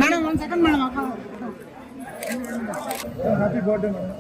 Madam 1 second madam happy birthday madam.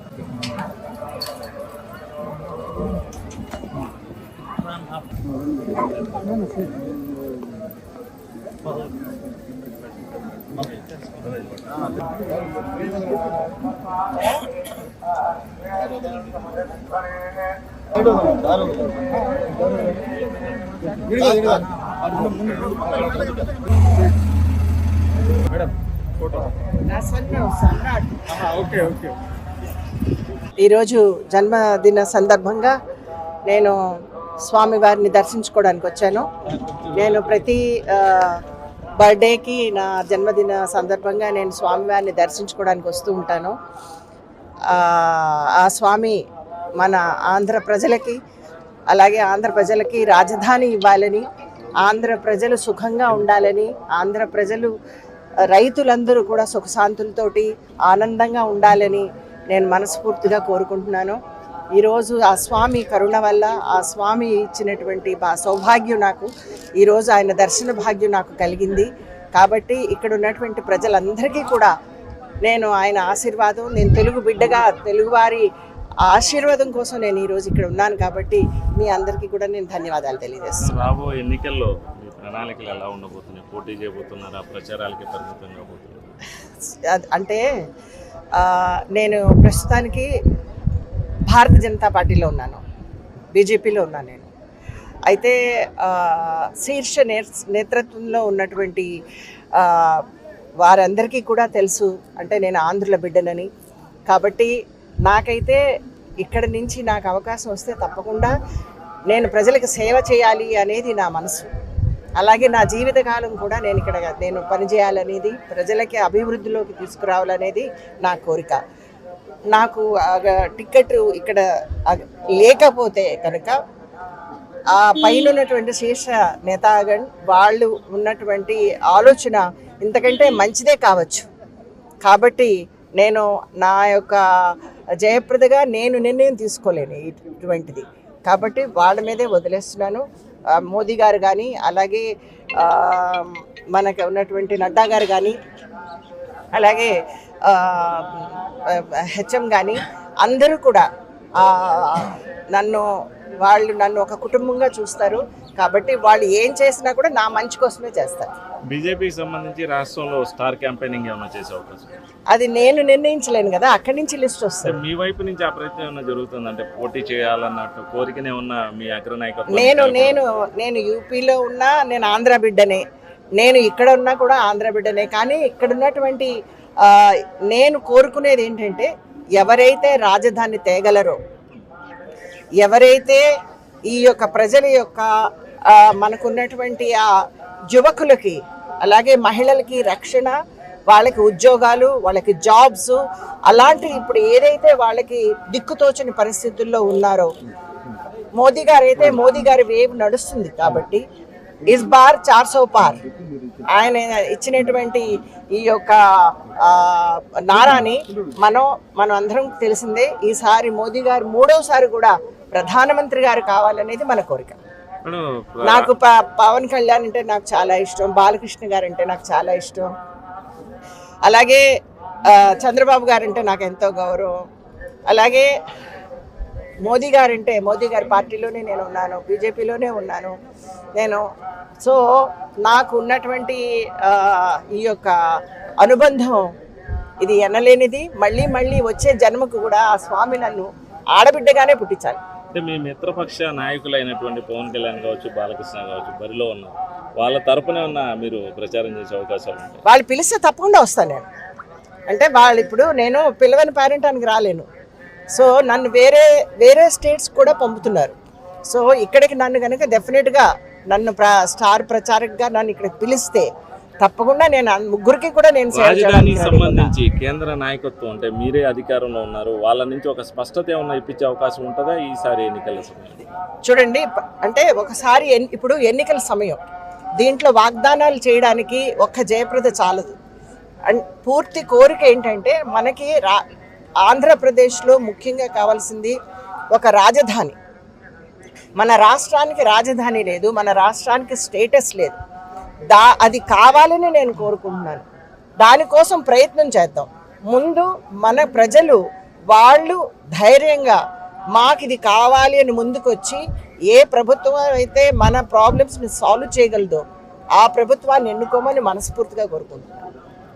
ఈరోజు జన్మదిన సందర్భంగా నేను స్వామివారిని దర్శించుకోవడానికి వచ్చాను. నేను ప్రతి బర్త్డేకి నా జన్మదిన సందర్భంగా నేను స్వామివారిని దర్శించుకోవడానికి వస్తూ ఉంటాను. ఆ స్వామి మన ఆంధ్ర ప్రజలకి, అలాగే ఆంధ్ర ప్రజలకి రాజధాని ఇవ్వాలని, ఆంధ్ర ప్రజలు సుఖంగా ఉండాలని, ఆంధ్ర ప్రజలు రైతులందరూ కూడా సుఖశాంతులతోటి ఆనందంగా ఉండాలని నేను మనస్ఫూర్తిగా కోరుకుంటున్నాను. ఈరోజు ఆ స్వామి కరుణ వల్ల, ఆ స్వామి ఇచ్చినటువంటి సౌభాగ్యం నాకు, ఈరోజు ఆయన దర్శన భాగ్యం నాకు కలిగింది. కాబట్టి ఇక్కడ ఉన్నటువంటి ప్రజలందరికీ కూడా నేను ఆయన ఆశీర్వాదం, నేను తెలుగు బిడ్డగా తెలుగువారి ఆశీర్వాదం కోసం నేను ఈరోజు ఇక్కడ ఉన్నాను. కాబట్టి మీ అందరికీ కూడా నేను ధన్యవాదాలు తెలియజేస్తున్నాను. రాబోయే ఎన్నికల్లో మీ ప్రణాళికలు ఎలా ఉండబోతున్నాయి? పోటీ చేయబోతున్నారా? ప్రచారాలకి పరిమితంగా పోతున్నారు? అంటే నేను ప్రస్తుతానికి భారతీయ జనతా పార్టీలో ఉన్నాను, బీజేపీలో ఉన్నాను నేను. అయితే శీర్ష నేతృత్వంలో ఉన్నటువంటి వారందరికీ కూడా తెలుసు, అంటే నేను ఆంధ్రుల బిడ్డనని. కాబట్టి నాకైతే ఇక్కడి నుంచి నాకు అవకాశం వస్తే తప్పకుండా నేను ప్రజలకు సేవ చేయాలి అనేది నా మనసు. అలాగే నా జీవితకాలం కూడా నేను పనిచేయాలనేది, ప్రజలకి అభివృద్ధిలోకి తీసుకురావాలనేది నా కోరిక. నాకు టికెట్ ఇక్కడ లేకపోతే కనుక ఆ పైన ఉన్నటువంటి శీర్ష నేతాగణ్ వాళ్ళు ఉన్నటువంటి ఆలోచన ఇంతకంటే మంచిదే కావచ్చు. కాబట్టి నేను నా యొక్క జయప్రదగా నేను నిర్ణయం తీసుకోలేను ఇటువంటిది. కాబట్టి వాళ్ళ మీదే వదిలేస్తున్నాను. మోదీ గారు కానీ, అలాగే మనకు ఉన్నటువంటి నడ్డా గారు కానీ, అలాగే హెచ్ఎం కానీ అందరూ కూడా వాళ్ళు నన్ను ఒక కుటుంబంగా చూస్తారు. కాబట్టి వాళ్ళు ఏం చేసినా కూడా నా మంచి కోసమే చేస్తారు. బీజేపీకి సంబంధించి రాష్ట్రంలో స్టార్ క్యాంపెయినింగ్ ఏమైనా చేసే అవకాశం? అది నేను నిర్ణయించలేను కదా, అక్కడి నుంచి లిస్ట్ వస్తుంది. మీ వైపు నుంచి ఆ ప్రయత్నం ఏమైనా జరుగుతుంది? అంటే పోటీ చేయాలన్నట్టు కోరికనే ఉన్న మీ అగ్రనాయకత్వం? నేను యూపీలో ఉన్నా, నేను ఆంధ్ర బిడ్డనే. నేను ఇక్కడ ఉన్నా కూడా ఆంధ్ర బిడ్డనే. కానీ ఇక్కడ ఉన్నటువంటి నేను కోరుకునేది ఏంటంటే, ఎవరైతే రాజధాని తేగలరో, ఎవరైతే ఈ యొక్క ప్రజల యొక్క మనకున్నటువంటి ఆ యువకులకి, అలాగే మహిళలకి రక్షణ, వాళ్ళకి ఉద్యోగాలు, వాళ్ళకి జాబ్స్, అలాంటి ఇప్పుడు ఏదైతే వాళ్ళకి దిక్కుతోచని పరిస్థితుల్లో ఉన్నారో, మోదీ గారి వేవ్ నడుస్తుంది. కాబట్టి ఇస్ బార్ 400 పార్ ఆయన ఇచ్చినటువంటి ఈ యొక్క నారాని మనం అందరం తెలిసిందే. ఈసారి మోదీ గారు 3వసారి కూడా ప్రధానమంత్రి గారు కావాలనేది మన కోరిక. నాకు పవన్ కళ్యాణ్ అంటే నాకు చాలా ఇష్టం, బాలకృష్ణ గారు అంటే నాకు చాలా ఇష్టం, అలాగే చంద్రబాబు గారు అంటే నాకు ఎంతో గౌరవం, అలాగే మోదీ గారి పార్టీలోనే నేను ఉన్నాను, బీజేపీలోనే ఉన్నాను నేను. సో నాకు ఉన్నటువంటి ఈ యొక్క అనుబంధం ఇది ఎనలేనిది. మళ్ళీ వచ్చే జన్మకు కూడా ఆ స్వామి నన్ను ఆడబిడ్డగానే పుట్టించాలి. అంటే మీ మిత్రపక్ష నాయకులైనటువంటి పవన్ కళ్యాణ్ కావచ్చు, బాలకృష్ణ కావచ్చు, బరిలో ఉన్నారు, వాళ్ళ తరపునే ఉన్న మీరు ప్రచారం చేసే అవకాశాలు ఉంటాయి? వాళ్ళు పిలిస్తే తప్పకుండా వస్తాను నేను. అంటే వాళ్ళు ఇప్పుడు నేను పిలవని పేరెంటానికి రాలేను. సో నన్ను వేరే స్టేట్స్ కూడా పంపుతున్నారు. సో ఇక్కడికి నన్ను కనుక డెఫినెట్గా నన్ను స్టార్ ప్రచారకగా నన్ను ఇక్కడికి పిలిస్తే తప్పకుండా నేను ముగ్గురికి కూడా నేను రాజధానికి సంబంధించి కేంద్ర నాయకత్వం అంటే మీరే అధికారంలో ఉన్నారు, వాళ్ళ నుంచి ఒక స్పష్టత ఏమన్నా ఇప్పించే అవకాశం ఉంటుందా ఈసారి ఎన్నికల సమయం? చూడండి, అంటే ఒకసారి ఇప్పుడు ఎన్నికల సమయం, దీంట్లో వాగ్దానాలు చేయడానికి ఒక్క జయప్రద చాలదు. పూర్తి కోరిక ఏంటంటే మనకి ఆంధ్రప్రదేశ్లో ముఖ్యంగా కావాల్సింది ఒక రాజధాని. మన రాష్ట్రానికి రాజధాని లేదు, మన రాష్ట్రానికి స్టేటస్ లేదు. అది కావాలని నేను కోరుకుంటున్నాను. దానికోసం ప్రయత్నం చేద్దాం. ముందు మన ప్రజలు వాళ్ళు ధైర్యంగా మాకు ఇది కావాలి అని ముందుకొచ్చి ఏ ప్రభుత్వం అయితే మన ప్రాబ్లమ్స్ని సాల్వ్ చేయగలదో ఆ ప్రభుత్వాన్ని ఎన్నుకోమని మనస్ఫూర్తిగా కోరుకుంటున్నాను.